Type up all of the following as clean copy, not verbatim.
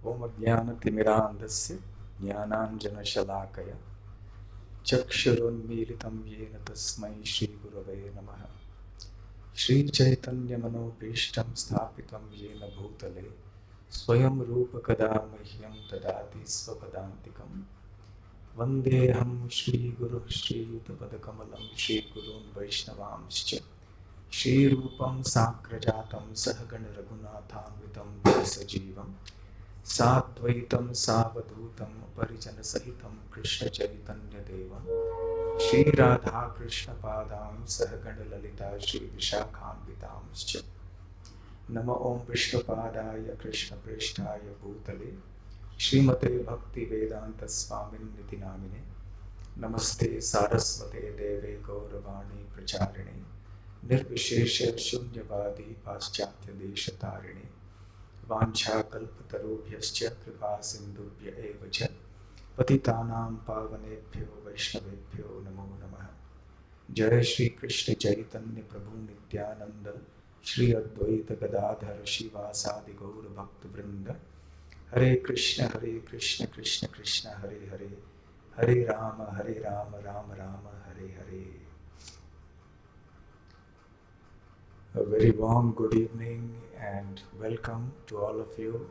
Om Ajnanatimirandasya Jnananjanashalakaya Chakshurunmilitam Yena Tasmai Shri Gurave Namaha. Shri Chaitanya Manobhishtam Sthapitam Yena Bhutale Swayam Rupa Kada Mahyam Tadati Swapadantikam Vandeham Shri Guru Shri Yutapadakamalam Shri Gurun Vaishnavamscha Shri Rupam Sakrajatam Sahagana Raghunathanvitam Sajivam Sadvaitam Savadutam Parijana Sahitam Krishna Chaitanya Devam Shri Radha Krishna Padam Sahagana Lalita Shri Vishakhanvitamscha Nama Om Vishnu Padaya Krishna Prishtaya Bhutale Srimate Bhakti Vedanta Swamin Niti Namine Namaste Saraswate Deve Gauravani Pracharine Nirvishesha Shunyavadi Paschatya Deshatarine Vanchakalpatarubhyascha Kripa Sindhubhya eva cha Patitanam Pavanebhyo Vaishnavebhyo Namo Namaha. Jai Shri Krishna Chaitanya Prabhu Nityananda Shri Advaita Gadadhara Shivasadi Gaura Bhakta Vrinda Hare Krishna Krishna Krishna Hare Hare Hare Rama Rama Rama Hare Hare. A very warm good evening and welcome to all of you.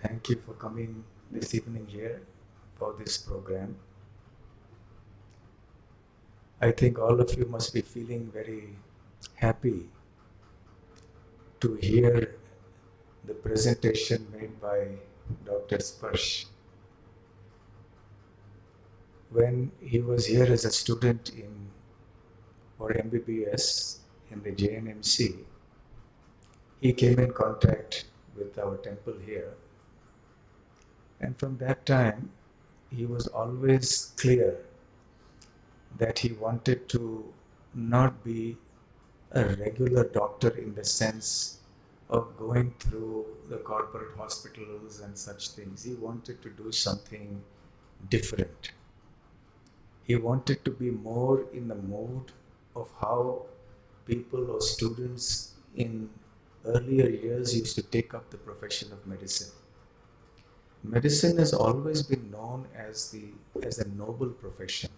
Thank you for coming this evening here for this program. I think all of you must be feeling very happy to hear the presentation made by Dr. Sparsh. When he was here as a student for MBBS in the JNMC, he came in contact with our temple here. And from that time, he was always clear that he wanted to not be a regular doctor in the sense of going through the corporate hospitals and such things. He wanted to do something different. He wanted to be more in the mood of how people or students in earlier years used to take up the profession of medicine. Medicine has always been known as a noble profession.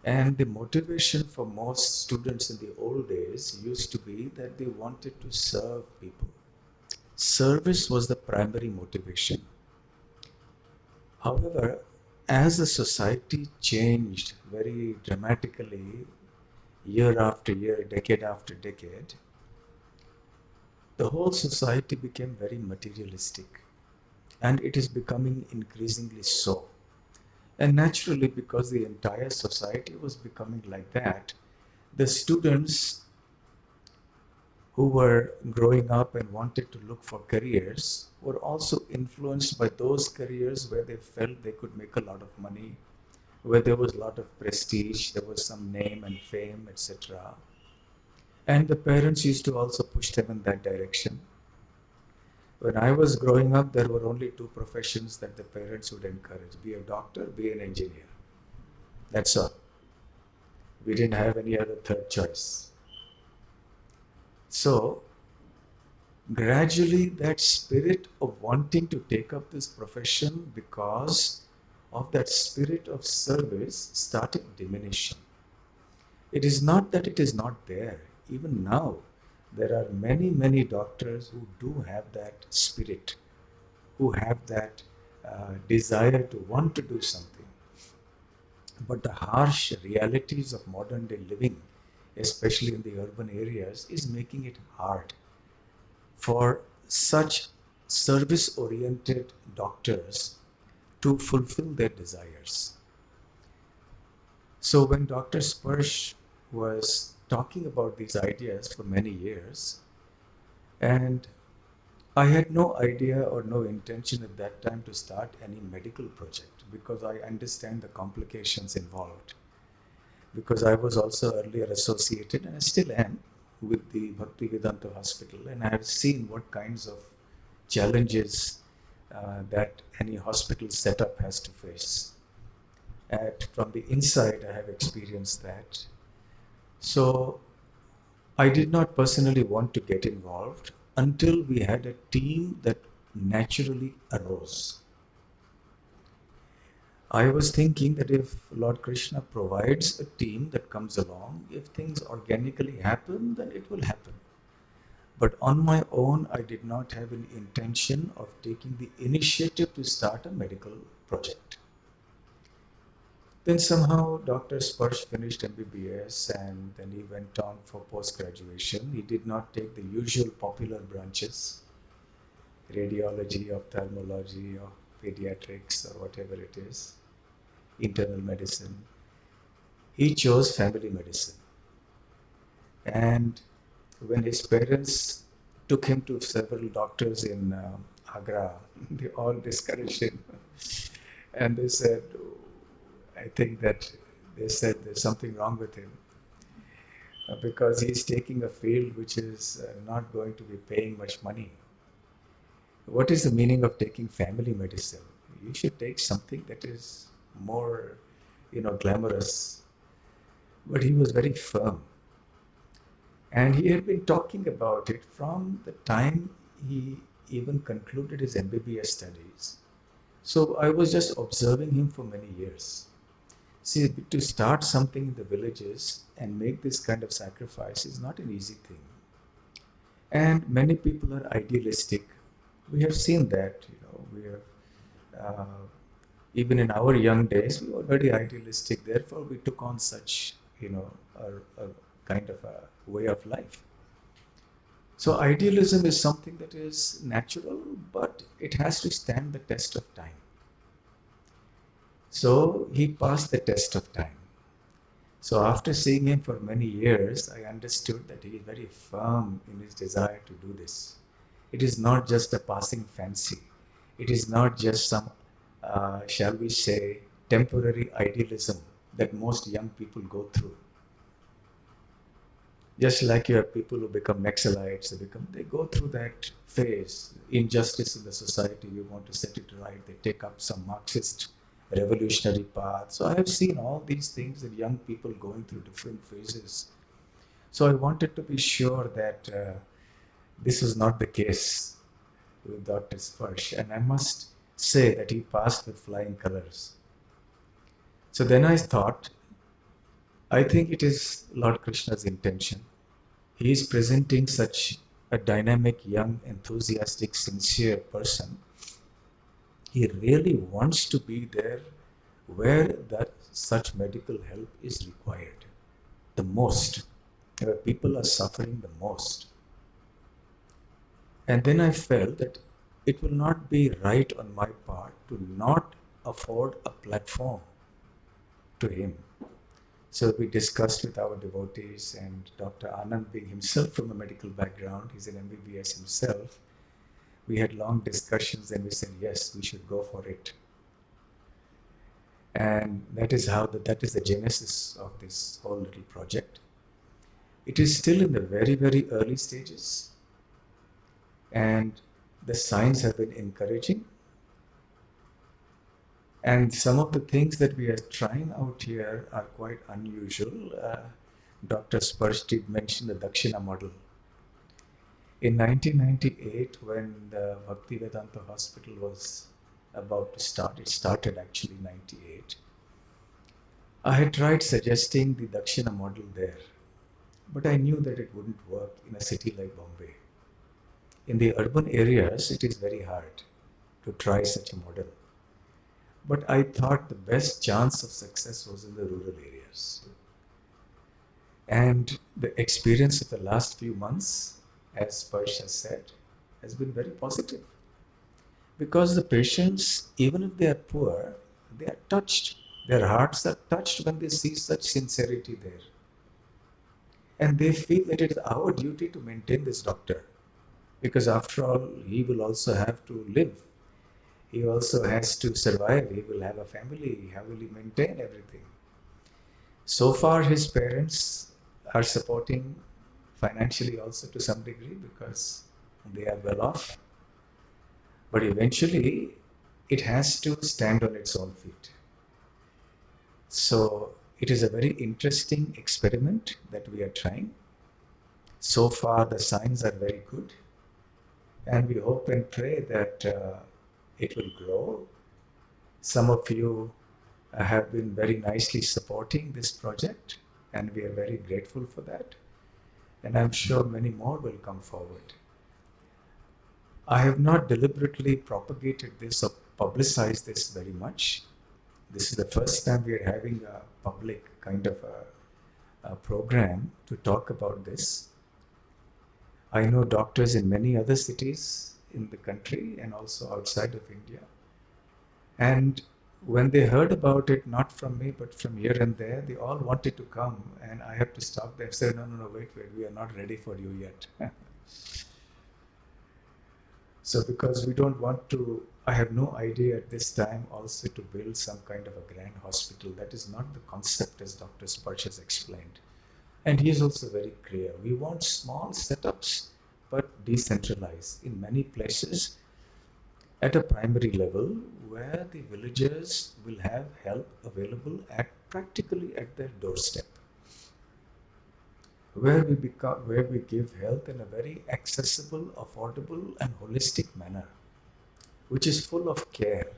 And the motivation for most students in the old days used to be that they wanted to serve people. Service was the primary motivation. However, as the society changed very dramatically, year after year, decade after decade, the whole society became very materialistic. And it is becoming increasingly so. And naturally, because the entire society was becoming like that, the students who were growing up and wanted to look for careers were also influenced by those careers where they felt they could make a lot of money, where there was a lot of prestige, there was some name and fame, etc. And the parents used to also push them in that direction. When I was growing up, there were only two professions that the parents would encourage: be a doctor, be an engineer. That's all. We didn't have any other third choice. So, gradually that spirit of wanting to take up this profession because of that spirit of service started diminishing. It is not that it is not there. Even now, there are many, many doctors who do have that spirit, who have that desire to want to do something. But the harsh realities of modern day living, especially in the urban areas, is making it hard for such service-oriented doctors to fulfill their desires. So when Dr. Sparsh was talking about these ideas for many years, and I had no idea or no intention at that time to start any medical project because I understand the complications involved. Because I was also earlier associated, and I still am, with the Bhakti Vedanta Hospital, and I have seen what kinds of challenges that any hospital setup has to face. From the inside, I have experienced that. So I did not personally want to get involved until we had a team that naturally arose. I was thinking that if Lord Krishna provides a team that comes along, if things organically happen, then it will happen. But on my own, I did not have any intention of taking the initiative to start a medical project. Then somehow Dr. Sparsh finished MBBS and then he went on for post-graduation. He did not take the usual popular branches, radiology, ophthalmology, or pediatrics, or whatever it is, internal medicine. He chose family medicine. And when his parents took him to several doctors in Agra, they all discouraged him. And they said, I think that they said there's something wrong with him because he's taking a field which is not going to be paying much money. What is the meaning of taking family medicine? You should take something that is more, glamorous. But he was very firm. And he had been talking about it from the time he even concluded his MBBS studies. So I was just observing him for many years. See, to start something in the villages and make this kind of sacrifice is not an easy thing. And many people are idealistic. We have seen that, we have, even in our young days, we were very idealistic. Therefore, we took on such, a kind of a way of life. So idealism is something that is natural, but it has to stand the test of time. So he passed the test of time. So after seeing him for many years, I understood that he is very firm in his desire to do this. It is not just a passing fancy. It is not just some, shall we say, temporary idealism that most young people go through. Just like you have people who become Naxalites, they go through that phase. Injustice in the society, you want to set it right. They take up some Marxist revolutionary path. So I have seen all these things that young people going through different phases. So I wanted to be sure that this was not the case with Dr. Sparsh. And I must say that he passed with flying colors. So then I thought, I think it is Lord Krishna's intention. He is presenting such a dynamic, young, enthusiastic, sincere person. He really wants to be there where that such medical help is required the most, where people are suffering the most. And then I felt that it will not be right on my part to not afford a platform to him. So we discussed with our devotees, and Dr. Anand, being himself from a medical background, he's an MBBS himself, we had long discussions and we said, yes, we should go for it. And that is the genesis of this whole little project. It is still in the very, very early stages, and the signs have been encouraging. And some of the things that we are trying out here are quite unusual. Dr. Sparsh did mention the Dakshina Model. In 1998, when the Bhakti Vedanta Hospital was about to start, it started actually in 98, I had tried suggesting the Dakshina Model there, but I knew that it wouldn't work in a city like Bombay. In the urban areas, it is very hard to try such a model. But I thought the best chance of success was in the rural areas. And the experience of the last few months, as Sparsh has said, has been very positive. Because the patients, even if they are poor, they are touched. Their hearts are touched when they see such sincerity there. And they feel that it is our duty to maintain this doctor. Because after all, he will also have to live. He also has to survive. He will have a family. How will he maintain everything? So far, his parents are supporting financially also to some degree because they are well off. But eventually, it has to stand on its own feet. So it is a very interesting experiment that we are trying. So far, the signs are very good. And we hope and pray that it will grow. Some of you have been very nicely supporting this project, and we are very grateful for that. And I'm sure many more will come forward. I have not deliberately propagated this or publicized this very much. This is the first time we are having a public kind of a program to talk about this. I know doctors in many other cities in the country and also outside of India. And when they heard about it, not from me, but from here and there, they all wanted to come. And I have to stop them, say, no, no, no, wait, we are not ready for you yet. So because we don't want to, I have no idea at this time also to build some kind of a grand hospital. That is not the concept as Dr. Sparsh has explained. And he is also very clear. We want small setups, but decentralized in many places at a primary level where the villagers will have help available at practically at their doorstep. Where we give health in a very accessible, affordable, and holistic manner, which is full of care.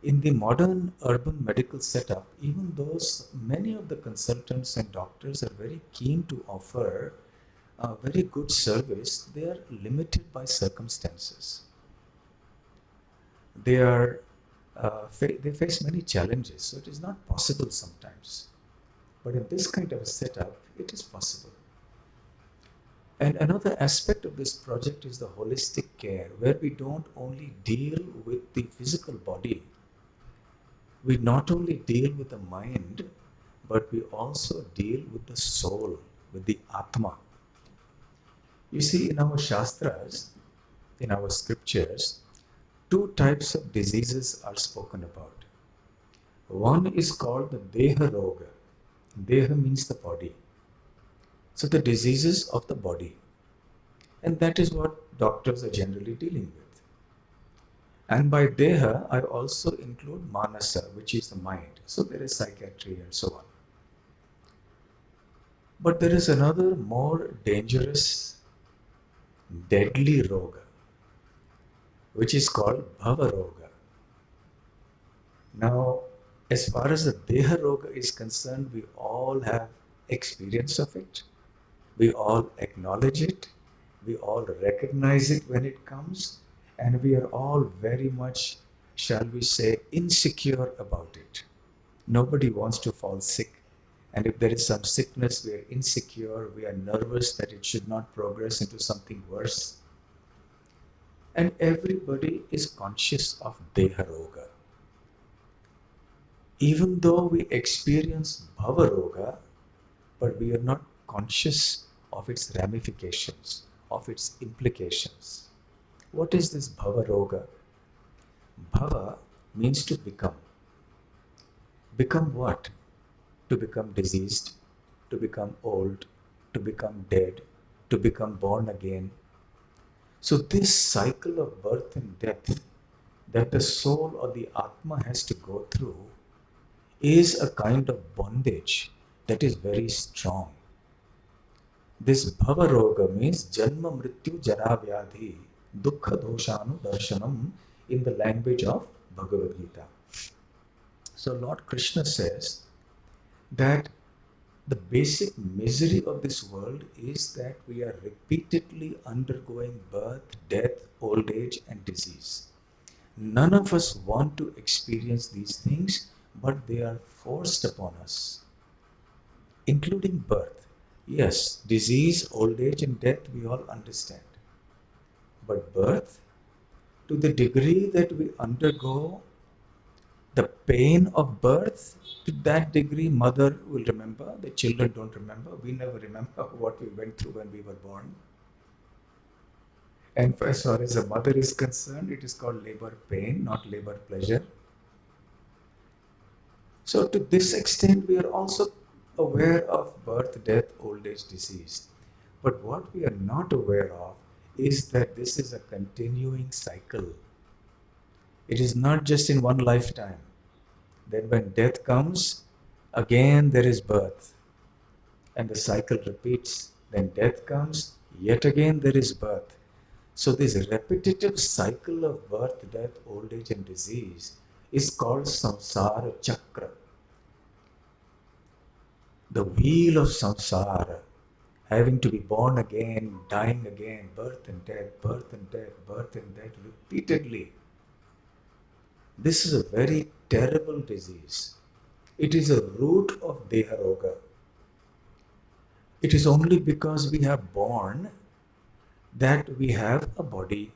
In the modern urban medical setup, even though many of the consultants and doctors are very keen to offer a very good service, they are limited by circumstances. They face many challenges, so it is not possible sometimes. But in this kind of a setup, it is possible. And another aspect of this project is the holistic care, where we don't only deal with the physical body, we not only deal with the mind, but we also deal with the soul, with the Atma. You see, in our Shastras, in our scriptures, two types of diseases are spoken about. One is called the Deha Roga. Deha means the body. So the diseases of the body. And that is what doctors are generally dealing with. And by Deha, I also include Manasa, which is the mind. So there is psychiatry and so on. But there is another more dangerous, deadly Roga, which is called Bhava Roga. Now, as far as the Deha Roga is concerned, we all have experience of it. We all acknowledge it. We all recognize it when it comes. And we are all very much, shall we say, insecure about it. Nobody wants to fall sick. And if there is some sickness, we are insecure, we are nervous that it should not progress into something worse. And everybody is conscious of Deha Roga. Even though we experience Bhava Roga, but we are not conscious of its ramifications, of its implications. What is this Bhava Roga? Bhava means to become. Become what? To become diseased, to become old, to become dead, to become born again. So this cycle of birth and death that the soul or the Atma has to go through is a kind of bondage that is very strong. This Bhava Roga means Janma Mrityu Jara Vyadhi Dukkha Doshanu Darshanam in the language of Bhagavad Gita. So Lord Krishna says that the basic misery of this world is that we are repeatedly undergoing birth, death, old age, and disease. None of us want to experience these things, but they are forced upon us, including birth. Yes, disease, old age, and death we all understand. But birth, to the degree that we undergo the pain of birth, to that degree mother will remember, the children don't remember. We never remember what we went through when we were born. And as far as the mother is concerned, it is called labor pain, not labor pleasure. So to this extent, we are also aware of birth, death, old age, disease. But what we are not aware of is that this is a continuing cycle. It is not just in one lifetime. Then when death comes, again there is birth. And the cycle repeats. Then death comes, yet again there is birth. So this repetitive cycle of birth, death, old age and disease is called samsara chakra. The wheel of samsara, having to be born again, dying again, birth and death, birth and death, birth and death repeatedly. This is a very terrible disease. It is a root of Deharoga. It is only because we have born that we have a body,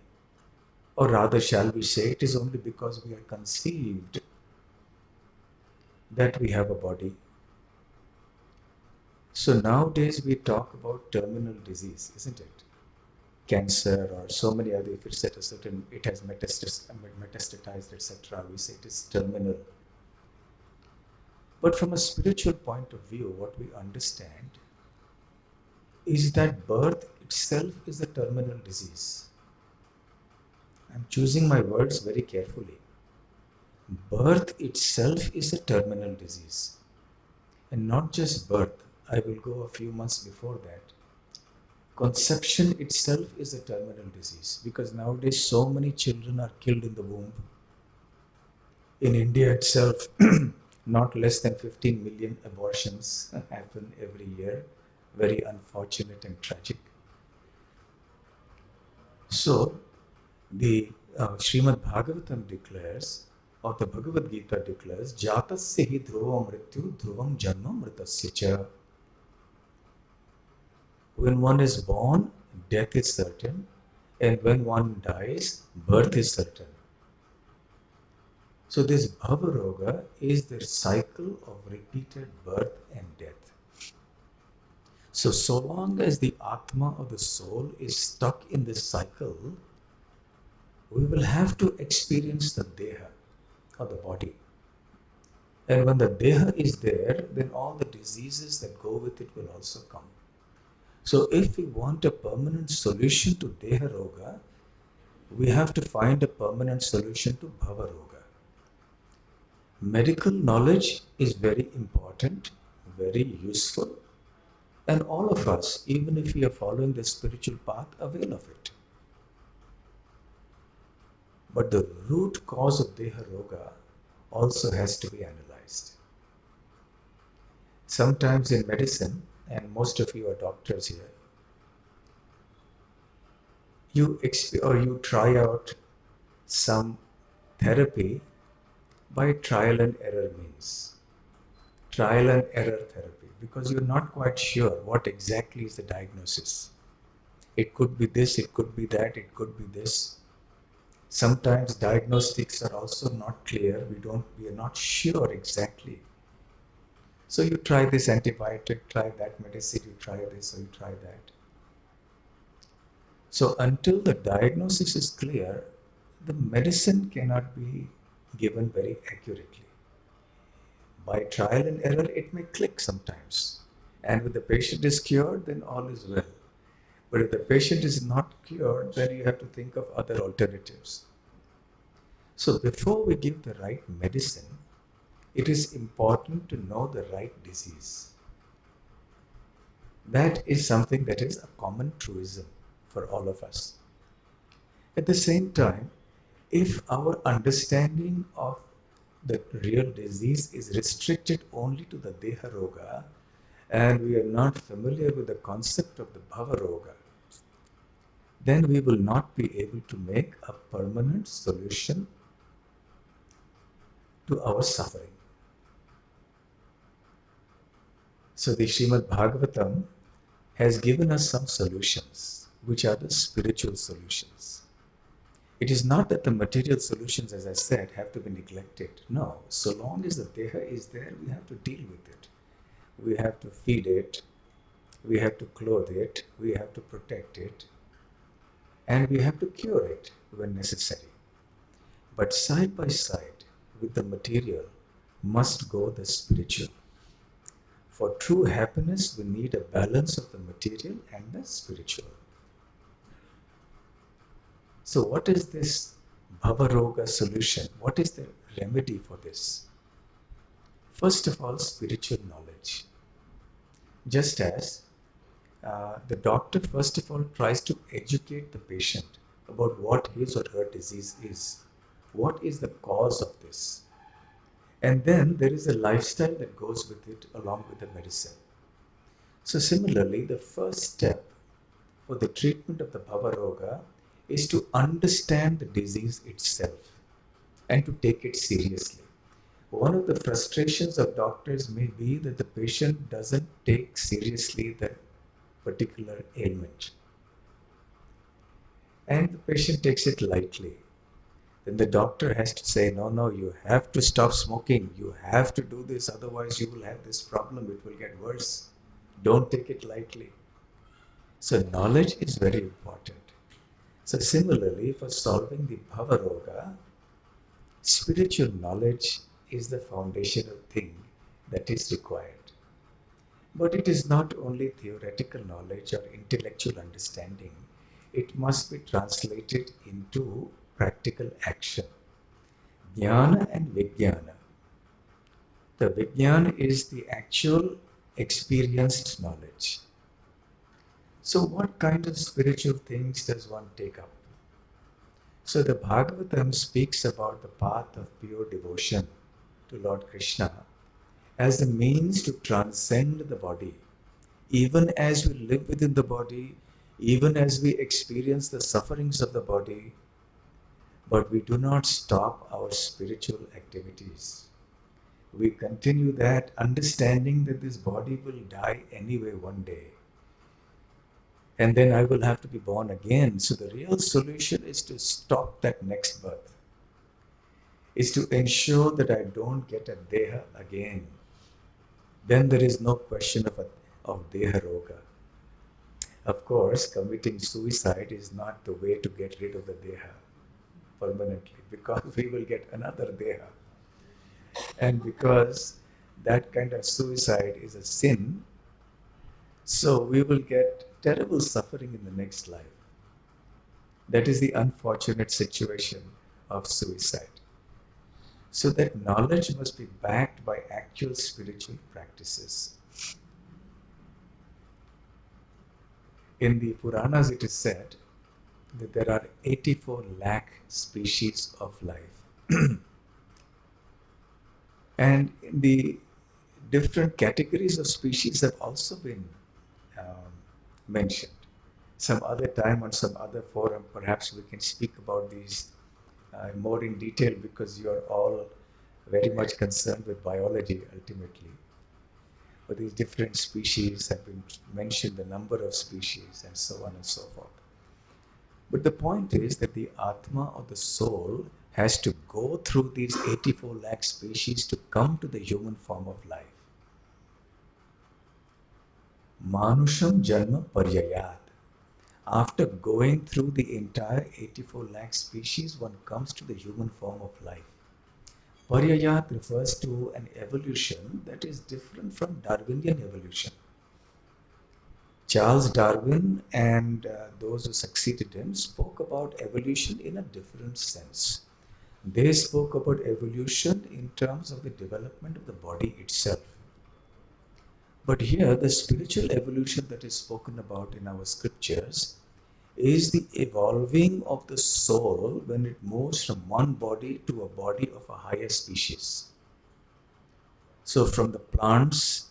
or rather, shall we say, it is only because we are conceived that we have a body. So nowadays we talk about terminal disease, isn't it? Cancer or so many other, if it's at a certain, it has metastatized, etc., we say it is terminal. But from a spiritual point of view, what we understand is that birth itself is a terminal disease. I'm choosing my words very carefully. Birth itself is a terminal disease. And not just birth, I will go a few months before that. Conception itself is a terminal disease because nowadays so many children are killed in the womb. In India itself, not less than 15 million abortions happen every year. Very unfortunate and tragic. So, the Srimad Bhagavatam declares, or the Bhagavad Gita declares, Jatasya hi dhruvam mrityu dhruvam janma mritasya cha. When one is born, death is certain, and when one dies, birth is certain. So this Bhavaroga is the cycle of repeated birth and death. So long as the Atma or the soul is stuck in this cycle, we will have to experience the Deha or the body. And when the Deha is there, then all the diseases that go with it will also come. So if we want a permanent solution to Deha Roga, we have to find a permanent solution to Bhava Roga. Medical knowledge is very important, very useful, and all of us, even if we are following the spiritual path, avail of it. But the root cause of Deha Roga also has to be analyzed. Sometimes in medicine, and most of you are doctors here, you try out some therapy by trial and error means. Trial and error therapy, because you're not quite sure what exactly is the diagnosis. It could be this, it could be that, it could be this. Sometimes diagnostics are also not clear. We are not sure exactly. So you try this antibiotic, try that medicine, you try this or you try that. So until the diagnosis is clear, the medicine cannot be given very accurately. By trial and error, it may click sometimes. And when the patient is cured, then all is well. But if the patient is not cured, then you have to think of other alternatives. So before we give the right medicine, it is important to know the right disease. That is something that is a common truism for all of us. At the same time, if our understanding of the real disease is restricted only to the Deha Roga, and we are not familiar with the concept of the Bhava Roga, then we will not be able to make a permanent solution to our suffering. So the Srimad Bhagavatam has given us some solutions, which are the spiritual solutions. It is not that the material solutions, as I said, have to be neglected. No, so long as the Deha is there, we have to deal with it. We have to feed it, we have to clothe it, we have to protect it, and we have to cure it when necessary. But side by side with the material must go the spiritual. For true happiness, we need a balance of the material and the spiritual. So what is this Bhavaroga solution? What is the remedy for this? First of all, spiritual knowledge. Just as the doctor first of all tries to educate the patient about what his or her disease is. What is the cause of this? And then there is a lifestyle that goes with it along with the medicine. So similarly, the first step for the treatment of the Bhava Roga is to understand the disease itself and to take it seriously. One of the frustrations of doctors may be that the patient doesn't take seriously the particular ailment. And the patient takes it lightly. Then the doctor has to say, no, no, you have to stop smoking. You have to do this, otherwise you will have this problem. It will get worse. Don't take it lightly. So knowledge is very important. So similarly, for solving the Bhava Roga, spiritual knowledge is the foundational thing that is required. But it is not only theoretical knowledge or intellectual understanding. It must be translated into practical action. Jnana and Vijnana. The Vijnana is the actual experienced knowledge. So what kind of spiritual things does one take up? So the Bhagavatam speaks about the path of pure devotion to Lord Krishna as a means to transcend the body. Even as we live within the body, even as we experience the sufferings of the body, but we do not stop our spiritual activities. We continue that, understanding that this body will die anyway one day. And then I will have to be born again. So the real solution is to stop that next birth. Is to ensure that I don't get a deha again. Then there is no question of deha roga. Of course, committing suicide is not the way to get rid of the deha permanently, because we will get another deha. And because that kind of suicide is a sin, so we will get terrible suffering in the next life. That is the unfortunate situation of suicide. So that knowledge must be backed by actual spiritual practices. In the Puranas it is said that there are 84 lakh species of life. And the different categories of species have also been mentioned. Some other time on some other forum, perhaps we can speak about these more in detail, because you are all very much concerned with biology ultimately. But these different species have been mentioned, the number of species and so on and so forth. But the point is that the Atma or the soul has to go through these 84 lakh species to come to the human form of life. Manusham Janma Paryayat. After going through the entire 84 lakh species, one comes to the human form of life. Paryayat refers to an evolution that is different from Darwinian evolution. Charles Darwin and those who succeeded him spoke about evolution in a different sense. They spoke about evolution in terms of the development of the body itself. But here, the spiritual evolution that is spoken about in our scriptures is the evolving of the soul when it moves from one body to a body of a higher species. So from the plants,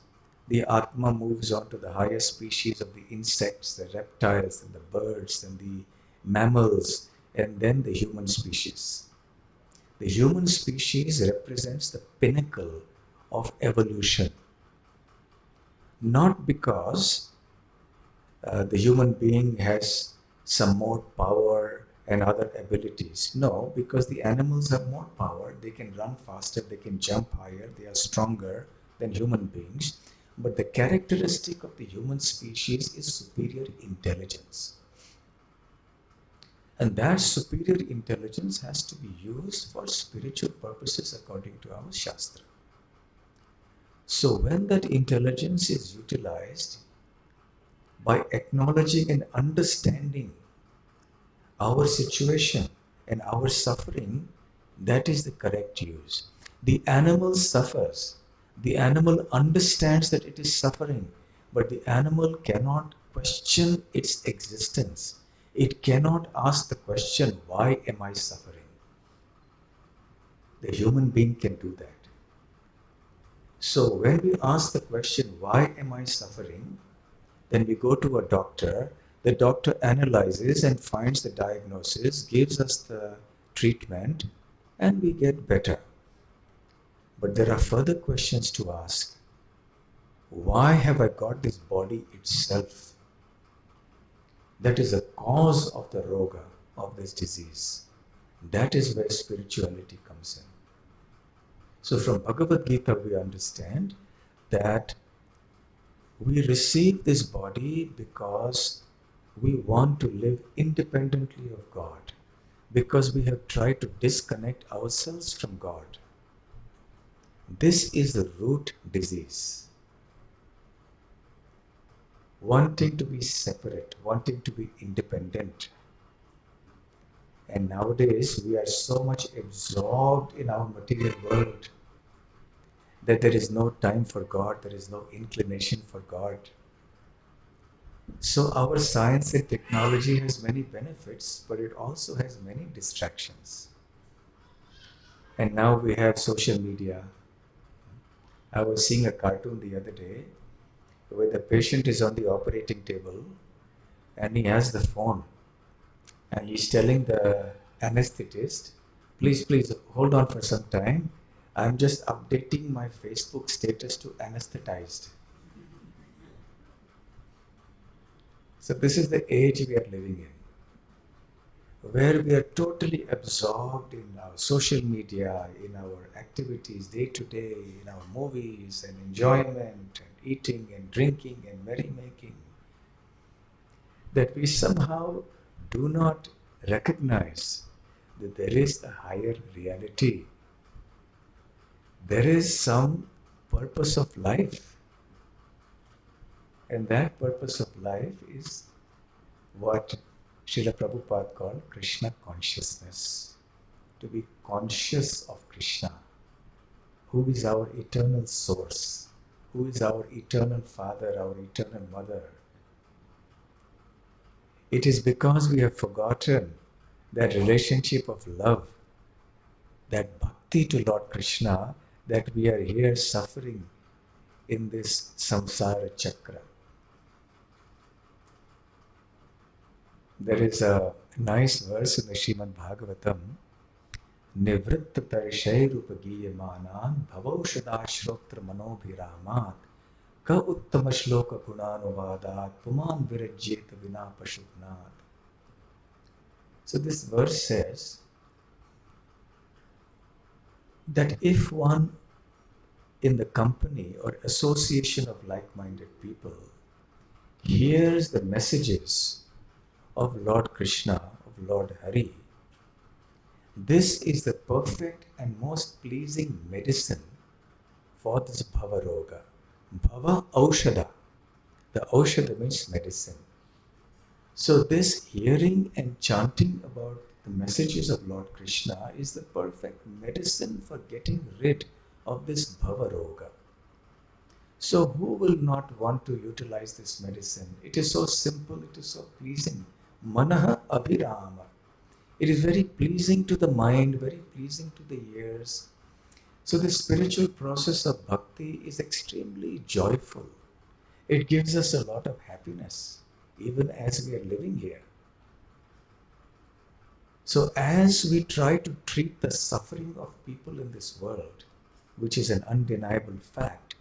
the Atma moves on to the higher species of the insects, the reptiles, and the birds, and the mammals, and then the human species. The human species represents the pinnacle of evolution. Not because the human being has some more power and other abilities. No, because the animals have more power. They can run faster, they can jump higher, they are stronger than human beings. But the characteristic of the human species is superior intelligence. And that superior intelligence has to be used for spiritual purposes according to our Shastra. So when that intelligence is utilized by acknowledging and understanding our situation and our suffering, that is the correct use. The animal suffers. The animal understands that it is suffering, but the animal cannot question its existence. It cannot ask the question, why am I suffering? The human being can do that. So when we ask the question, why am I suffering? Then we go to a doctor. The doctor analyzes and finds the diagnosis, gives us the treatment, and we get better. But there are further questions to ask. Why have I got this body itself? That is the cause of the roga, of this disease. That is where spirituality comes in. So from Bhagavad Gita we understand that we receive this body because we want to live independently of God, because we have tried to disconnect ourselves from God. This is the root disease. Wanting to be separate, wanting to be independent. And nowadays we are so much absorbed in our material world that there is no time for God, there is no inclination for God. So our science and technology has many benefits, but it also has many distractions. And now we have social media. I was seeing a cartoon the other day where the patient is on the operating table and he has the phone and he's telling the anesthetist, please hold on for some time. I'm just updating my Facebook status to anesthetized. So this is the age we are living in, where we are totally absorbed in our social media, in our activities day to day, in our movies and enjoyment and eating and drinking and merrymaking, that we somehow do not recognize that there is a higher reality. There is some purpose of life. And that purpose of life is what Srila Prabhupada called Krishna consciousness. To be conscious of Krishna, who is our eternal source, who is our eternal father, our eternal mother. It is because we have forgotten that relationship of love, that bhakti to Lord Krishna, that we are here suffering in this samsara chakra. There is a nice verse in the Srimad Bhagavatam, Nivritta Parishairupagiyamanam Bhavaushadashrotra Manobhiramat Ka Uttama Shloka Gunanuvadat Puman Virajyeta Vina Pashupnat. So this verse says that if one in the company or association of like-minded people hears the messages of Lord Krishna, of Lord Hari, this is the perfect and most pleasing medicine for this Bhava Roga. Bhava Aushada. The Aushada means medicine. So this hearing and chanting about the messages of Lord Krishna is the perfect medicine for getting rid of this Bhava Roga. So who will not want to utilize this medicine? It is so simple, it is so pleasing. Manaha Abhirama. It is very pleasing to the mind, very pleasing to the ears. So the spiritual process of bhakti is extremely joyful. It gives us a lot of happiness, even as we are living here. So as we try to treat the suffering of people in this world, which is an undeniable fact,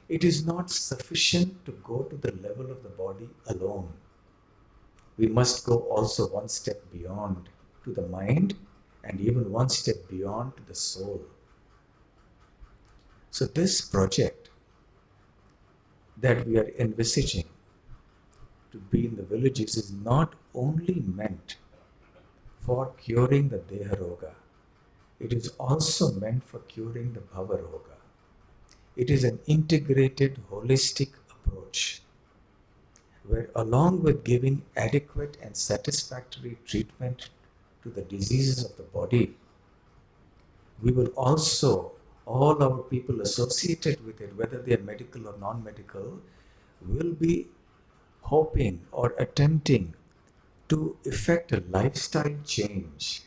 it is not sufficient to go to the level of the body alone. We must go also one step beyond to the mind and even one step beyond to the soul. So this project that we are envisaging to be in the villages is not only meant for curing the Deha Roga, it is also meant for curing the Bhava Roga. It is an integrated, holistic approach where along with giving adequate and satisfactory treatment to the diseases of the body, we will also, all our people associated with it, whether they are medical or non-medical, will be hoping or attempting to effect a lifestyle change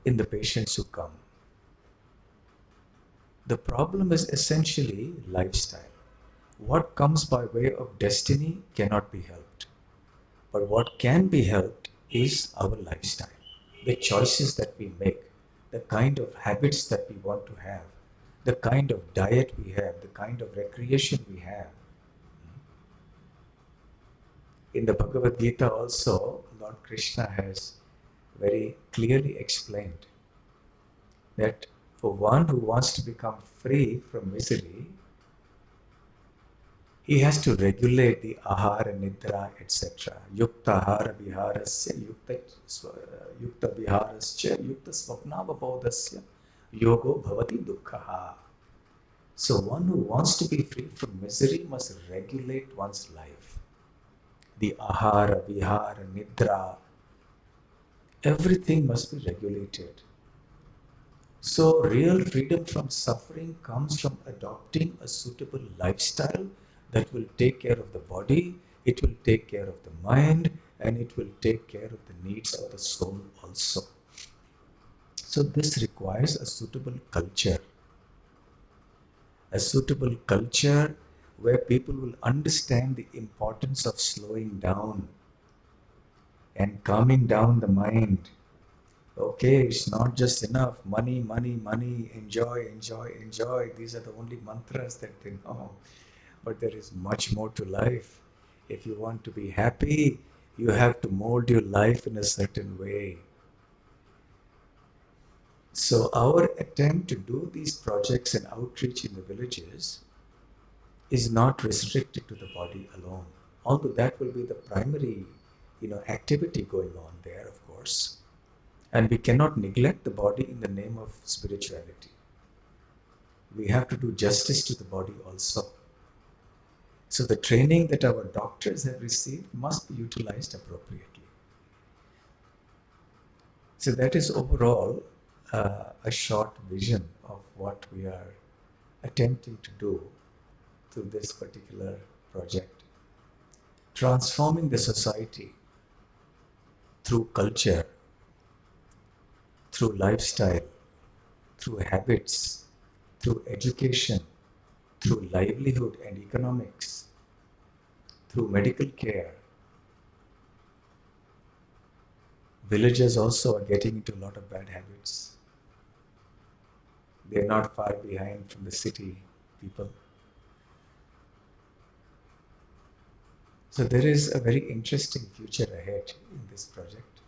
in the patients who come. The problem is essentially lifestyle. What comes by way of destiny cannot be helped. But what can be helped is our lifestyle. The choices that we make, the kind of habits that we want to have, the kind of diet we have, the kind of recreation we have. In the Bhagavad Gita also, Lord Krishna has very clearly explained that for one who wants to become free from misery, he has to regulate the ahara, nidra, etc. Yukta ahara viharasya, yukta viharasya, yukta swapnavabodhasya, yogo bhavati dukkhaha. So one who wants to be free from misery must regulate one's life. The ahara, vihara, nidra, everything must be regulated. So real freedom from suffering comes from adopting a suitable lifestyle that will take care of the body, it will take care of the mind, and it will take care of the needs of the soul also. So this requires a suitable culture where people will understand the importance of slowing down and calming down the mind. Okay, it's not just enough. Money, money, money, enjoy, enjoy, enjoy. These are the only mantras that they know. But there is much more to life. If you want to be happy, you have to mold your life in a certain way. So our attempt to do these projects and outreach in the villages is not restricted to the body alone. Although that will be the primary, activity going on there, of course. And we cannot neglect the body in the name of spirituality. We have to do justice to the body also. So the training that our doctors have received must be utilized appropriately. So that is overall a short vision of what we are attempting to do through this particular project. Transforming the society through culture, through lifestyle, through habits, through education, through livelihood and economics, through medical care. Villagers also are getting into a lot of bad habits. They're not far behind from the city people. So there is a very interesting future ahead in this project.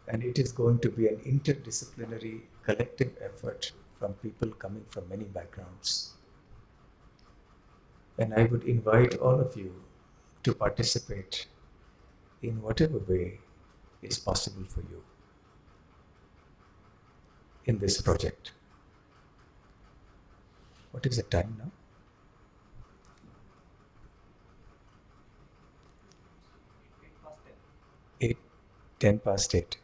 And it is going to be an interdisciplinary collective effort from people coming from many backgrounds. And I would invite all of you to participate in whatever way is possible for you in this project. What is the time now? 10 past 8.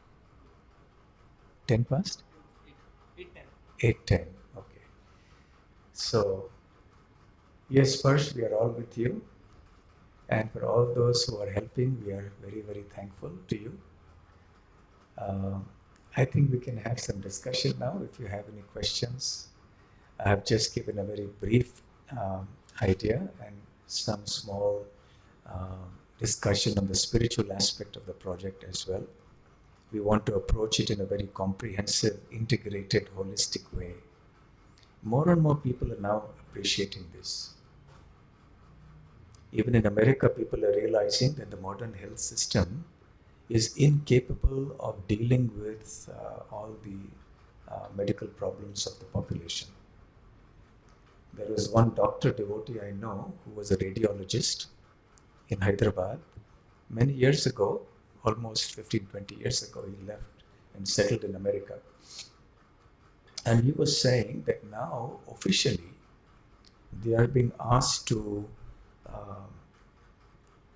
10 past? 8:10. Okay. So, yes, Sparsh, we are all with you. And for all those who are helping, we are very, very thankful to you. I think we can have some discussion now if you have any questions. I have just given a very brief idea and some small discussion on the spiritual aspect of the project as well. We want to approach it in a very comprehensive, integrated, holistic way. More and more people are now appreciating this. Even in America, people are realizing that the modern health system is incapable of dealing with all the medical problems of the population. There was one doctor devotee I know who was a radiologist in Hyderabad. Many years ago, almost 15-20 years ago, he left and settled in America. And he was saying that now, officially, they are being asked to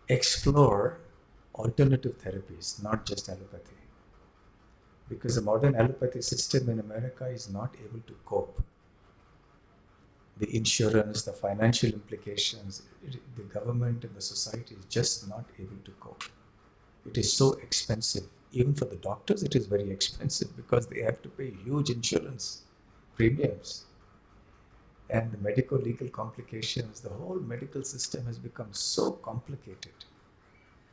explore alternative therapies, not just allopathy. Because the modern allopathy system in America is not able to cope. the insurance, the financial implications, the government and the society is just not able to cope. It is so expensive. Even for the doctors, it is very expensive because they have to pay huge insurance premiums. And the medical legal complications, the whole medical system has become so complicated.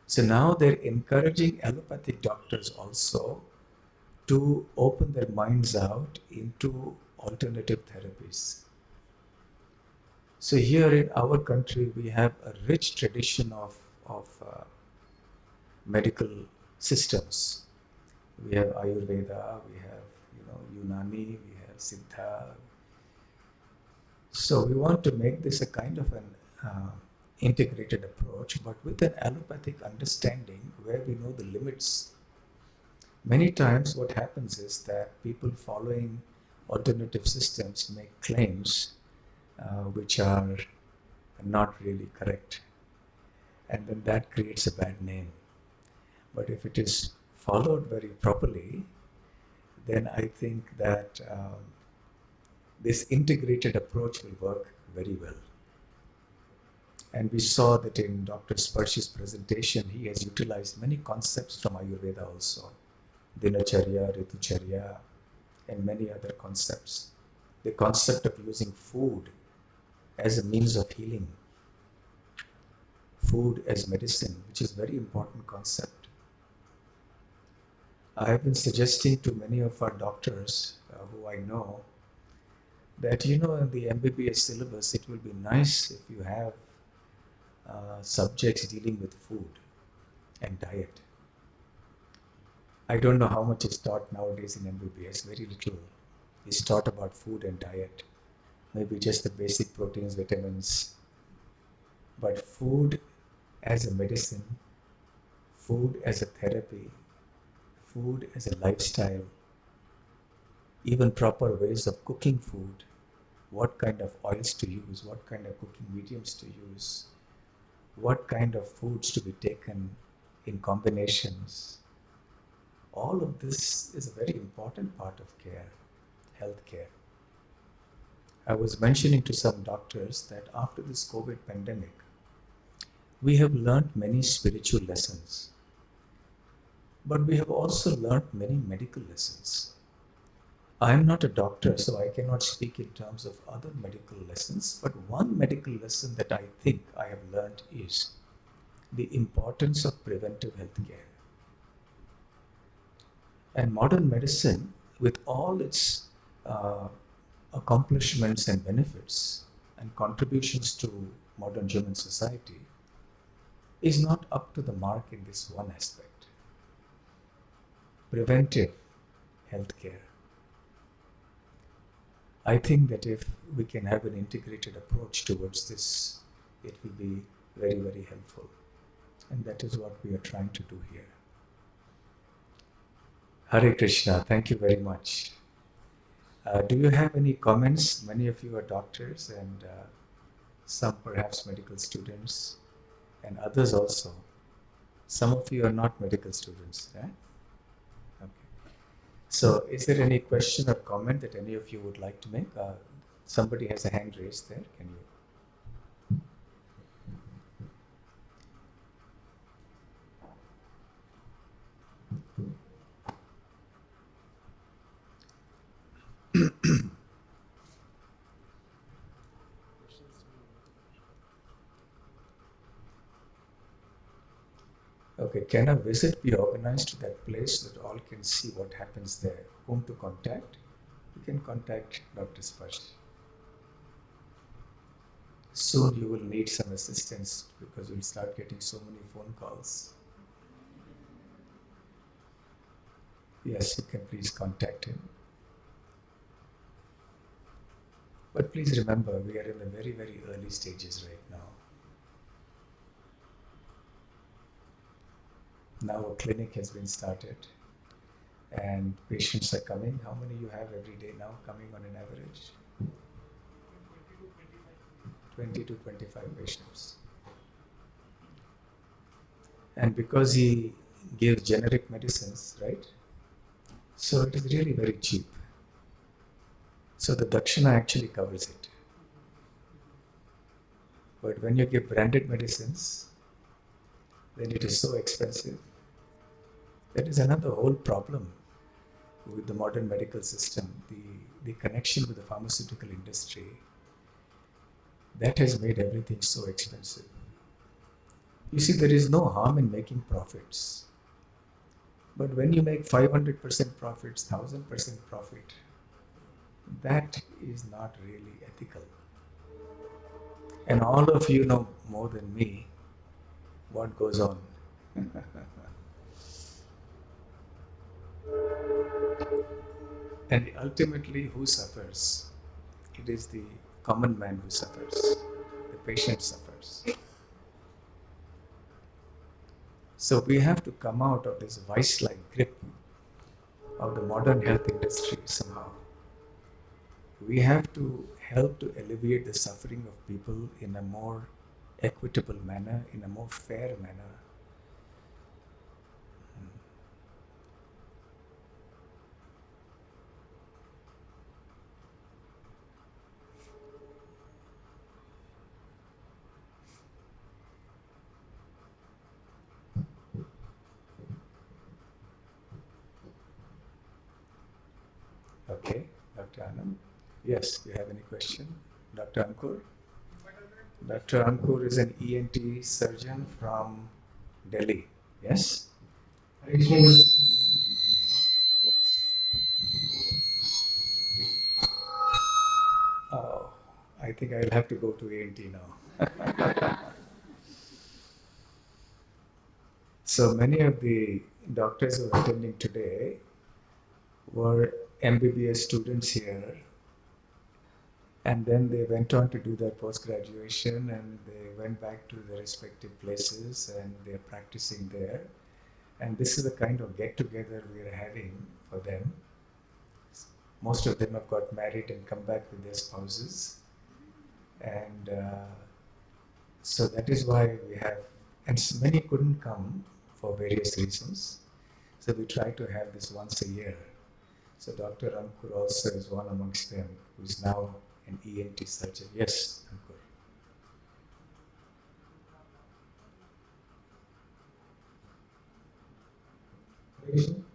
So now they're encouraging allopathic doctors also to open their minds out into alternative therapies. So here in our country, we have a rich tradition of medical systems. We have Ayurveda, we have Unani, we have Siddha. So we want to make this a kind of an integrated approach, but with an allopathic understanding where we know the limits. Many times what happens is that people following alternative systems make claims which are not really correct, and then that creates a bad name. But if it is followed very properly, then I think that this integrated approach will work very well. And we saw that in Dr. Sparsh's presentation, he has utilized many concepts from Ayurveda also. Dinacharya, Ritucharya, and many other concepts. The concept of using food as a means of healing. Food as medicine, which is a very important concept. I have been suggesting to many of our doctors who I know that in the MBBS syllabus it will be nice if you have subjects dealing with food and diet. I don't know how much is taught nowadays in MBBS, very little is taught about food and diet. Maybe just the basic proteins, vitamins. But food as a medicine, food as a therapy, food as a lifestyle, even proper ways of cooking food, what kind of oils to use, what kind of cooking mediums to use, what kind of foods to be taken in combinations. All of this is a very important part of care, health care. I was mentioning to some doctors that after this COVID pandemic, we have learned many spiritual lessons, but we have also learned many medical lessons. I am not a doctor, so I cannot speak in terms of other medical lessons, but one medical lesson that I think I have learned is the importance of preventive health care. And modern medicine, with all its accomplishments and benefits and contributions to modern human society, is not up to the mark in this one aspect. Preventive health care. I think that if we can have an integrated approach towards this, it will be very, very helpful. And that is what we are trying to do here. Hare Krishna, thank you very much. Do you have any comments? Many of you are doctors and some perhaps medical students and others also. Some of you are not medical students, right? Okay. So is there any question or comment that any of you would like to make? Somebody has a hand raised there. Can you? Okay, can a visit be organized to that place so that all can see what happens there? Whom to contact? You can contact Dr. Sparsh. Soon you will need some assistance because you'll start getting so many phone calls. Yes, you can please contact him. But please remember, we are in the very, very early stages right now. Now a clinic has been started and patients are coming. How many you have every day now coming on an average? 20 to 25 patients. And because he gives generic medicines, right? So it is really very cheap. So the Dakshina actually covers it. But when you give branded medicines, then it is so expensive. That is another whole problem with the modern medical system, the connection with the pharmaceutical industry. That has made everything so expensive. You see, there is no harm in making profits. But when you make 500% profits, 1000% profit, that is not really ethical. And all of you know more than me what goes on. And ultimately, who suffers? It is the common man who suffers. The patient suffers. So we have to come out of this vice-like grip of the modern health industry somehow. We have to help to alleviate the suffering of people in a more equitable manner, in a more fair manner. Okay, Dr. Anand? Yes, you have any question? Dr. Ankur? Dr. Ankur is an ENT surgeon from Delhi. Yes? Oh, I think I'll have to go to ENT now. So many of the doctors who are attending today were MBBS students here, and then they went on to do their post-graduation, and they went back to their respective places, and they're practicing there. And this is the kind of get-together we are having for them. Most of them have got married and come back with their spouses, and so that is why we have, and many couldn't come for various reasons. So we try to have this once a year. So Dr. Ankur also is one amongst them, who is now an ENT surgeon. Yes, Ankur.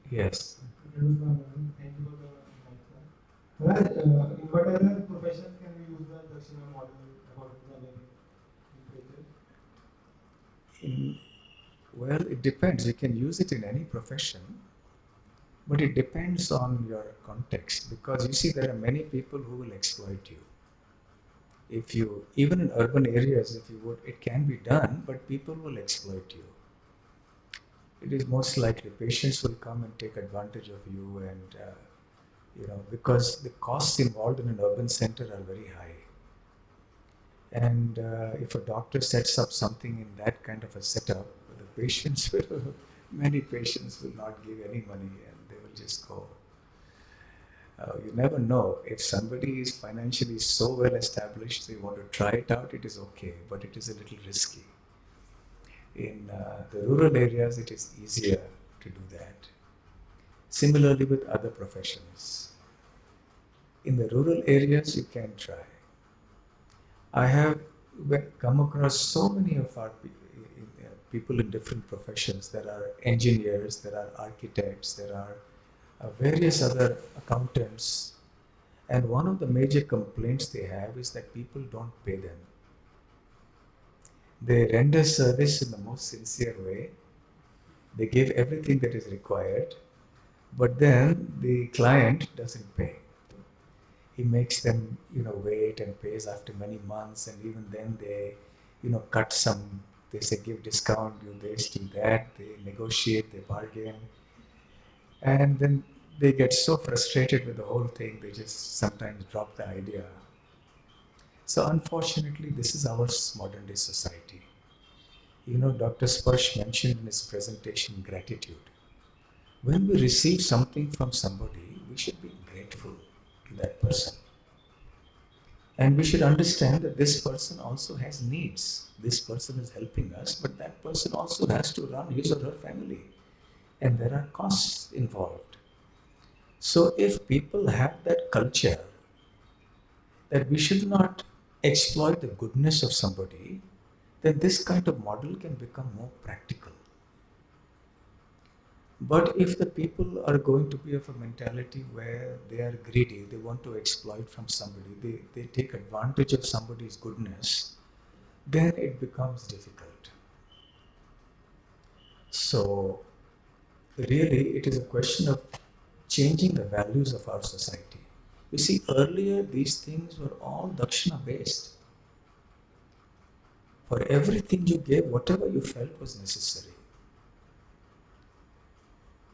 Yes. Thank you for the answer. Raj, in what other professions can we use the Dakshina model according to the literature? Well, it depends. You can use it in any profession, but it depends on your context, because you see, there are many people who will exploit you. If you, even in urban areas, if you would, it can be done, but people will exploit you. It is most likely patients will come and take advantage of you, and because the costs involved in an urban center are very high. And if a doctor sets up something in that kind of a setup, the patients will, many patients will not give any money, and they will just go. You never know. If somebody is financially so well established, they want to try it out, it is okay, but it is a little risky. In the rural areas, it is easier to do that. Similarly with other professions. In the rural areas, you can try. I have come across so many of our people in different professions. There are engineers, there are architects, there are various other accountants. And one of the major complaints they have is that people don't pay them. They render service in the most sincere way. They give everything that is required, but then the client doesn't pay. He makes them, wait and pays after many months, and even then they, cut some. They say give discount, do this, do that. They negotiate, they bargain, and then they get so frustrated with the whole thing, they just sometimes drop the idea. So unfortunately, this is our modern day society. Dr. Sparsh mentioned in his presentation gratitude. When we receive something from somebody, we should be grateful to that person. And we should understand that this person also has needs. This person is helping us, but that person also has to run his or her family. And there are costs involved. So if people have that culture that we should not exploit the goodness of somebody, then this kind of model can become more practical. But if the people are going to be of a mentality where they are greedy, they want to exploit from somebody, they take advantage of somebody's goodness, then it becomes difficult. So really it is a question of changing the values of our society. You see, earlier these things were all Dakshina based. For everything you gave, whatever you felt was necessary.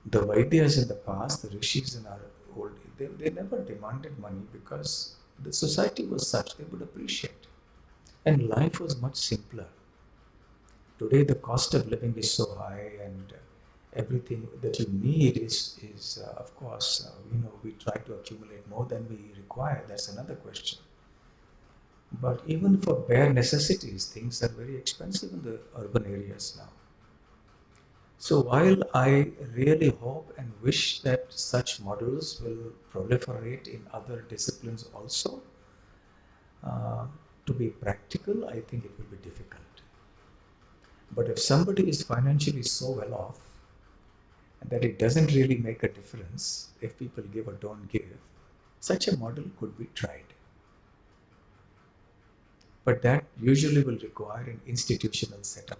The Vaidyas in the past, the Rishis in our old age, they never demanded money because the society was such they would appreciate. And life was much simpler. Today the cost of living is so high, and everything that you need is of course, we try to accumulate more than we require. That's another question. But even for bare necessities, things are very expensive in the urban areas now. So while I really hope and wish that such models will proliferate in other disciplines also, uh, to be practical, I think it will be difficult. But if somebody is financially so well off that it doesn't really make a difference if people give or don't give, such a model could be tried. But that usually will require an institutional setup.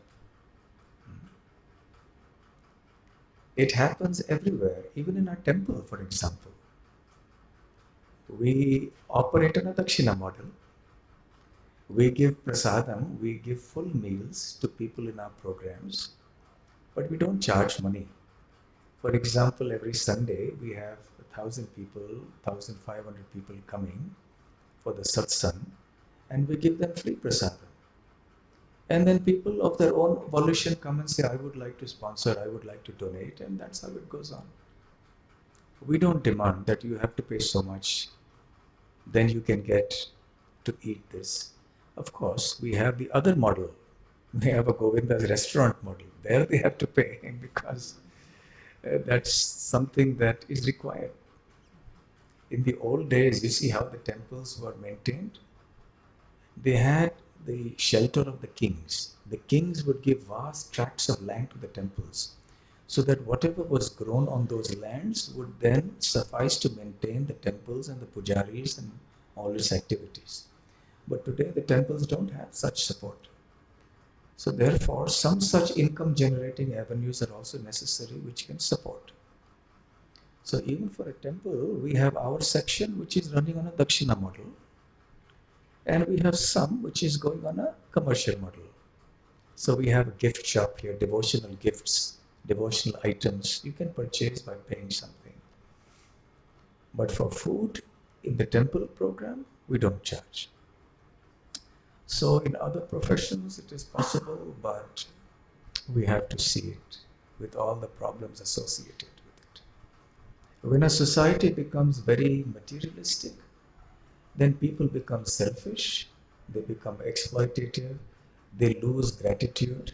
It happens everywhere, even in our temple, for example. We operate on a Dakshina model. We give prasadam, we give full meals to people in our programs, but we don't charge money. For example, every Sunday we have 1,000 people, 1,500 people coming for the satsang, and we give them free prasadam. And then people of their own volition come and say, I would like to sponsor, I would like to donate, and that's how it goes on. We don't demand that you have to pay so much, then you can get to eat this. Of course, we have the other model. We have a Govinda's restaurant model. There they have to pay because that's something that is required. In the old days, you see how the temples were maintained? They had the shelter of the kings. The kings would give vast tracts of land to the temples so that whatever was grown on those lands would then suffice to maintain the temples and the pujaris and all its activities. But today the temples don't have such support. So therefore, some such income generating avenues are also necessary which can support. So even for a temple, we have our section which is running on a Dakshina model, and we have some which is going on a commercial model. So we have a gift shop here, devotional gifts, devotional items you can purchase by paying something. But for food in the temple program, we don't charge. So in other professions it is possible, but we have to see it with all the problems associated with it. When a society becomes very materialistic, then people become selfish, they become exploitative, they lose gratitude.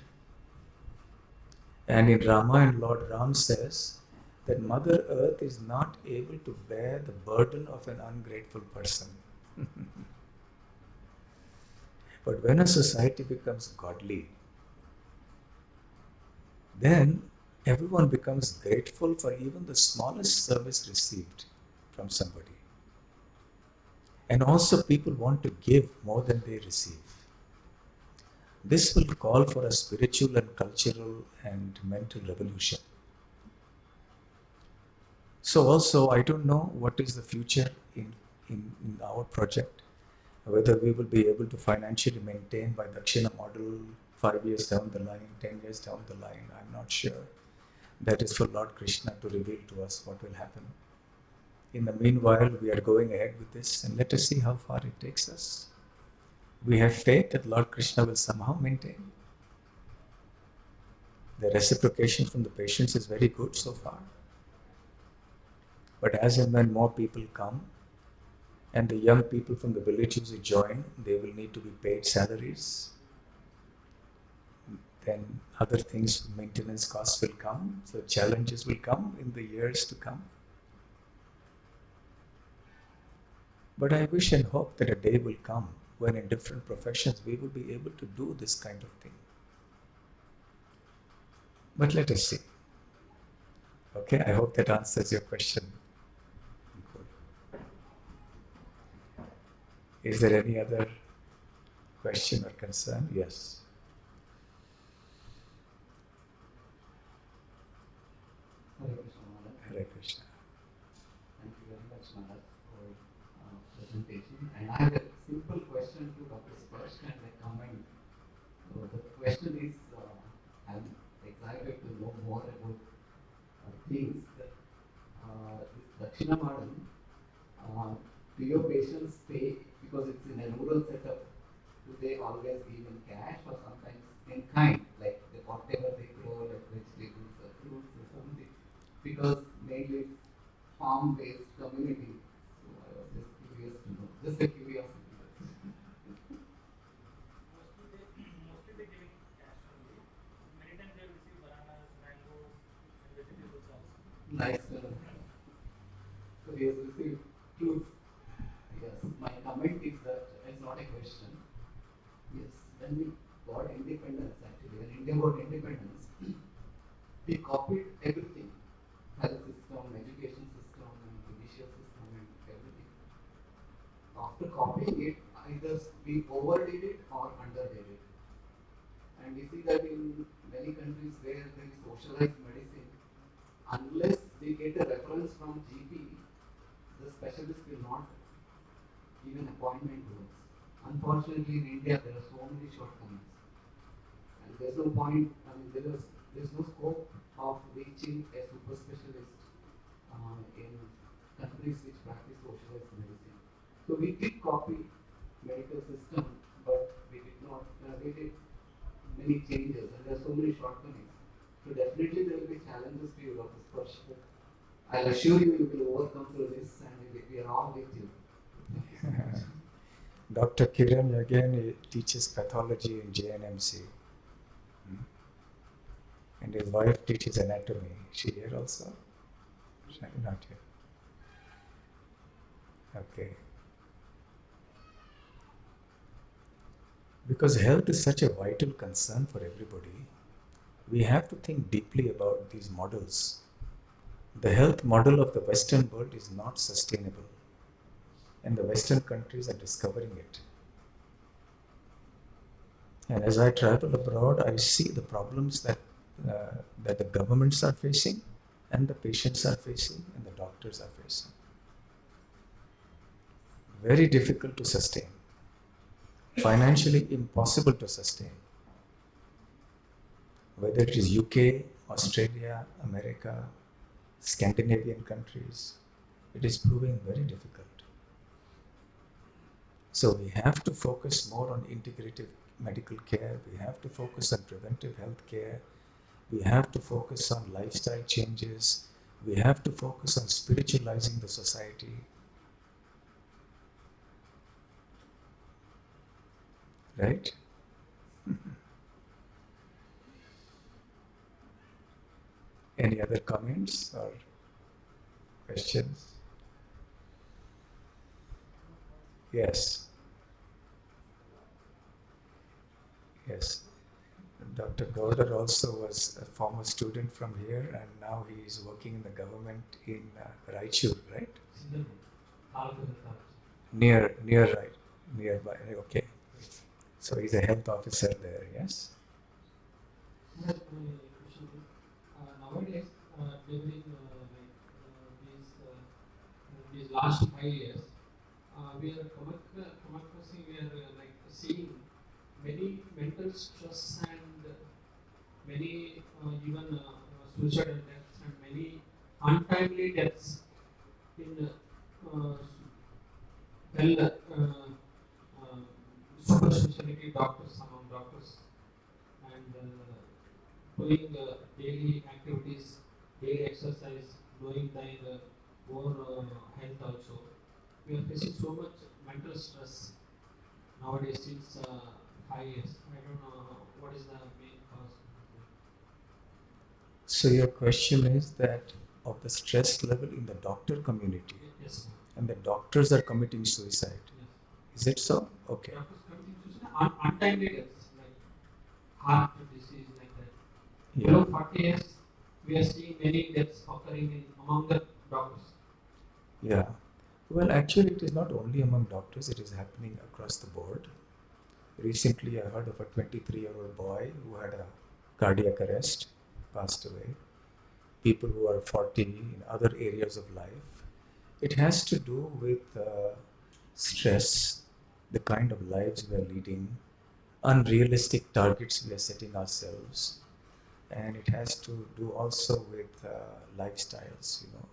And in Ramayana, Lord Ram says that Mother Earth is not able to bear the burden of an ungrateful person. But when a society becomes godly, then everyone becomes grateful for even the smallest service received from somebody. And also people want to give more than they receive. This will call for a spiritual and cultural and mental revolution. So also, I don't know what is the future in our project, whether we will be able to financially maintain by Dakshina model 5 years down the line, 10 years down the line, I'm not sure. That is for Lord Krishna to reveal to us what will happen. In the meanwhile, we are going ahead with this, and let us see how far it takes us. We have faith that Lord Krishna will somehow maintain. The reciprocation from the patients is very good so far. But as and when more people come, and the young people from the villages who join, they will need to be paid salaries. Then other things, maintenance costs will come, so challenges will come in the years to come. But I wish and hope that a day will come when in different professions we will be able to do this kind of thing. But let us see. Okay, I hope that answers your question. Is there any other question or concern? Yes. Hare Krishna, Maharaj. Hare Krishna. Thank you very much, Maharaj, for presentation. And I have a simple question to Dr. Sparsh and a comment. So the question is, I'm excited to know more about things that this Dakshina Model. Do your patients pay because it's in a rural setup? Do they always give in cash or sometimes in kind, like whatever they grow, like vegetables or fruits or something? Because mainly it's farm-based community. So I was just curious to know, just a curiosity. Mostly they give in cash only. Many times they will receive bananas, mangoes, and vegetables also. Nice. So he has received fruits. Yes, my comment is that it's not a question. Yes, when we got independence, actually, when India got independence, we copied everything, health system, education system, and judicial system, and everything. After copying it, either we overdid it or underdid it. And we see that in many countries where there is socialized medicine, unless we get a reference from GP, the specialist will not give an appointment to us. Unfortunately, in India, there are so many shortcomings. And there's no point, there's no scope of reaching a super specialist in countries which practice socialized medicine. So we did copy medical system, but we did not, we did many changes and there are so many shortcomings. So definitely there will be challenges to you, Dr. Sparsh, but I'll assure you, you will overcome through this and we are all with you. Thank you so much. Dr. Kiran again teaches pathology in JNMC. And his wife teaches anatomy. Is she here also? Not here. Okay. Because health is such a vital concern for everybody, we have to think deeply about these models. The health model of the Western world is not sustainable, and the Western countries are discovering it. And as I travel abroad, I see the problems that the governments are facing, and the patients are facing, and the doctors are facing. Very difficult to sustain. Financially impossible to sustain. Whether it is UK, Australia, America, Scandinavian countries, it is proving very difficult. So we have to focus more on integrative medical care, we have to focus on preventive health care, we have to focus on lifestyle changes, we have to focus on spiritualizing the society. Right? Any other comments or questions? Yes. Yes. Dr. Gowder also was a former student from here, and now he is working in the government in Raichur, right? Nearby. Okay. So he's a health officer there, yes? My question is, nowadays, during these last 5 years, we are we are seeing many mental stress and many even suicidal deaths and many untimely deaths in uh, super specialty doctors among doctors and doing daily activities, daily exercise, knowing their own health also. We are facing so much mental stress nowadays since 5 years. I don't know what is the main cause. So your question is that of the stress level in the doctor community, Yes. and the doctors are committing suicide. Yes. Is it so? Okay. Doctors coming to untimely deaths, like heart disease, like that. Below 40 years, we are seeing many deaths occurring among the doctors. Yeah. Well, actually, it is not only among doctors, it is happening across the board. Recently, I heard of a 23-year-old boy who had a cardiac arrest, passed away. People who are 40 in other areas of life. It has to do with stress, the kind of lives we are leading, unrealistic targets we are setting ourselves, and it has to do also with lifestyles, you know.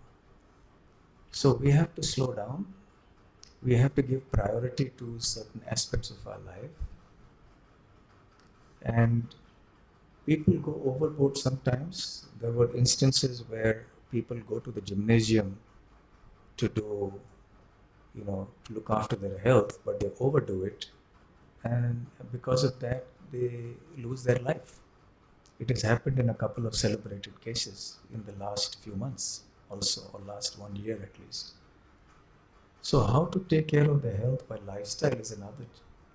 So we have to slow down. We have to give priority to certain aspects of our life, and people go overboard sometimes. There were instances where people go to the gymnasium to do, you know, to look after their health, but they overdo it, and because of that, they lose their life. It has happened in a couple of celebrated cases in the last few months, also, or last 1 year at least. So, how to take care of the health by lifestyle is another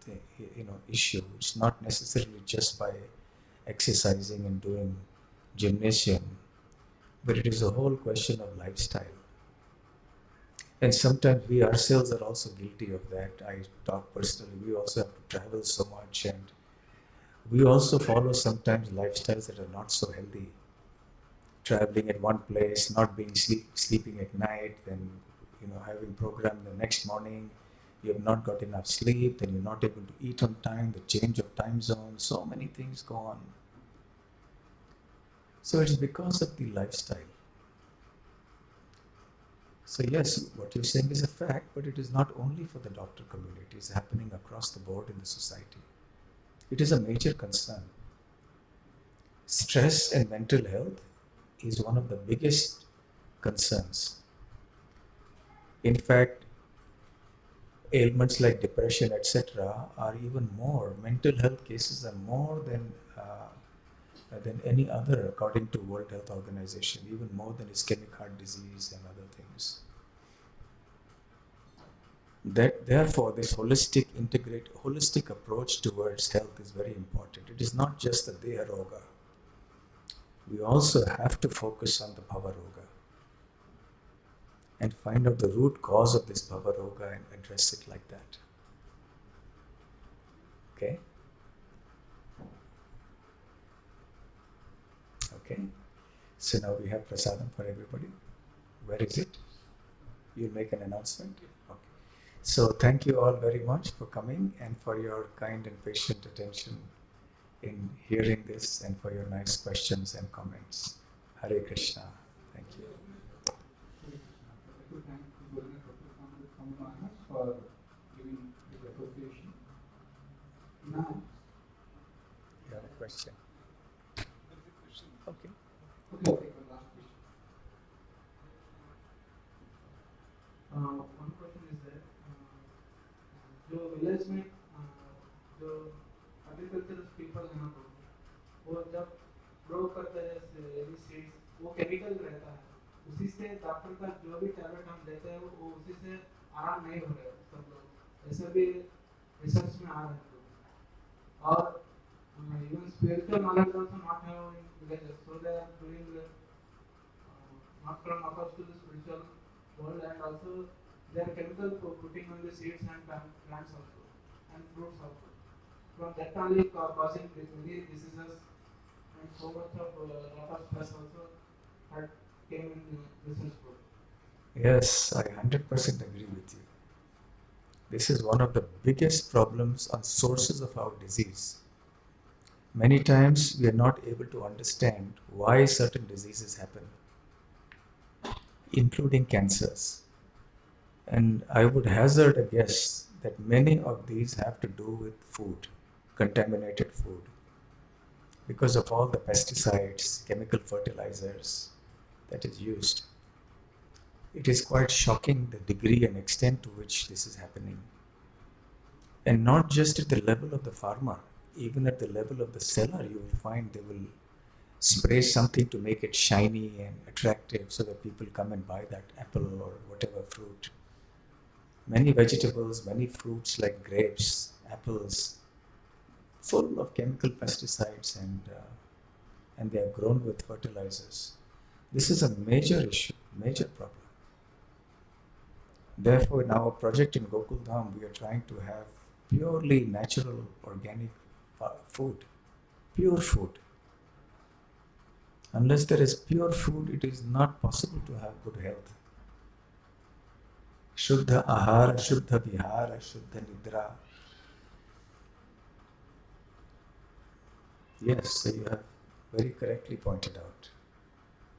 thing, you know, issue. It's not necessarily just by exercising and doing gymnasium, but it is a whole question of lifestyle. And sometimes we ourselves are also guilty of that. I talk personally, we also have to travel so much, and we also follow sometimes lifestyles that are not so healthy. Traveling at one place, not being sleeping at night, then you know having program the next morning, you have not got enough sleep, then you're not able to eat on time, the change of time zone, so many things go on. So it's because of the lifestyle. So yes, what you're saying is a fact, but it is not only for the doctor community, it's happening across the board in the society. It is a major concern. Stress and mental health is one of the biggest concerns. In fact, ailments like depression, etc., are even more. Mental health cases are more than any other, according to World Health Organization, even more than ischemic heart disease and other things. That therefore, this holistic approach towards health is very important. It is not just the Deha Roga. We also have to focus on the Bhava Roga and find out the root cause of this Bhava Roga and address it like that. Okay? Okay. So now we have prasadam for everybody. Where is it? You'll make an announcement? Okay. So thank you all very much for coming and for your kind and patient attention in hearing this and for your nice questions and comments. Hare Krishna. Thank you. I'd like to thank Gurudev Dr. Swami Maharaj for giving his association. Now, You have a question? Okay. okay, I'll take the last question. One question is that जो village में जो agricultural people हैं ना वो जब grow करते हैं any seeds वो केमिकल रहता है उसी से डॉक्टर का जो भी टैबलेट हम लेते हैं वो उसी से आराम नहीं हो रहा है सब लोग ऐसे भी रिसर्च में आ रहे हैं और even spiritual knowledge also not have in villages so they are doing not from opposed to the spiritual world and also they are chemical for putting on the seeds and plants also and fruits also. From that only causing many diseases and so much of lot of stress also had came in research book. Yes, I 100% agree with you. This is one of the biggest problems and sources of our disease. Many times we are not able to understand why certain diseases happen, including cancers. And I would hazard a guess that many of these have to do with food, contaminated food, because of all the pesticides, chemical fertilizers that is used. It is quite shocking the degree and extent to which this is happening. And not just at the level of the farmer, even at the level of the seller, you will find they will spray something to make it shiny and attractive so that people come and buy that apple or whatever fruit. Many vegetables, many fruits like grapes, apples, full of chemical pesticides, and they are grown with fertilizers. This is a major issue, major problem. Therefore, in our project in Gokuldham, we are trying to have purely natural, organic food, pure food. Unless there is pure food, it is not possible to have good health. Shuddha ahara, shuddha vihara, shuddha nidra. Yes, so you have very correctly pointed out.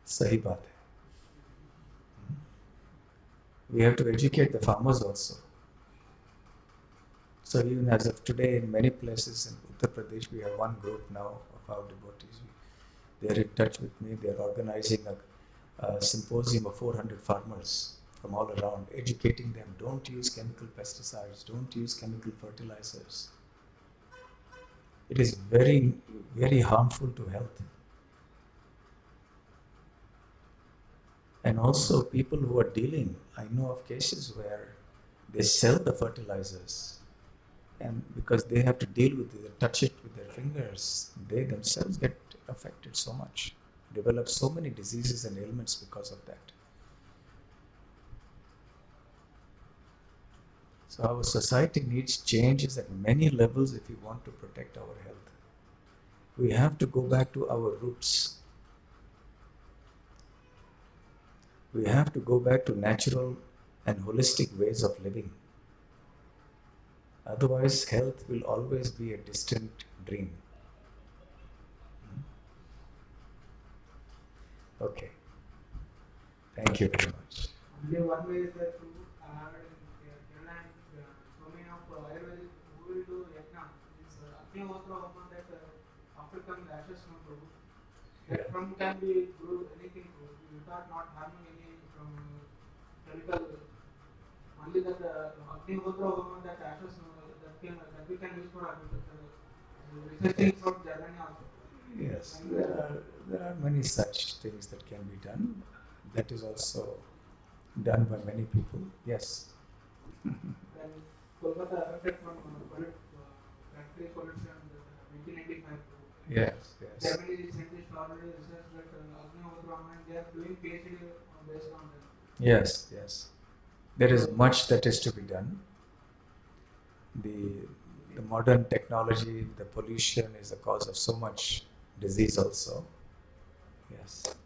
Sahi baat hai. We have to educate the farmers also. So even as of today, in many places in Uttar Pradesh, we have one group now of our devotees. They are in touch with me. They are organizing a symposium of 400 farmers from all around, educating them. Don't use chemical pesticides. Don't use chemical fertilizers. It is very, very harmful to health. And also people who are dealing, I know of cases where they sell the fertilizers, and because they have to deal with it, touch it with their fingers, they themselves get affected so much, develop so many diseases and ailments because of that. So our society needs changes at many levels if we want to protect our health. We have to go back to our roots. We have to go back to natural and holistic ways of living. Otherwise, health will always be a distant dream. Okay. Thank you very much. Only one way is that to add in Kerala and so many of Ayurvedic who will do yajna. Means Agnihotra Homa that after coming ashes from Prabhu. That from can be brew anything without not harming any from chemical. Only that Agnihotra Homa that ashes that we can use for agriculture. Researching from Germany also. Yes, there are many such things that can be done. That is also done by many people. Yes. Then Kolkata affected from factory pollution 1985. Yes, yes. Germany scientists already researched that Agnihotra and they are doing PhD based on that. Yes, yes. There is much that is to be done. The modern technology, the pollution is the cause of so much disease also. Yes.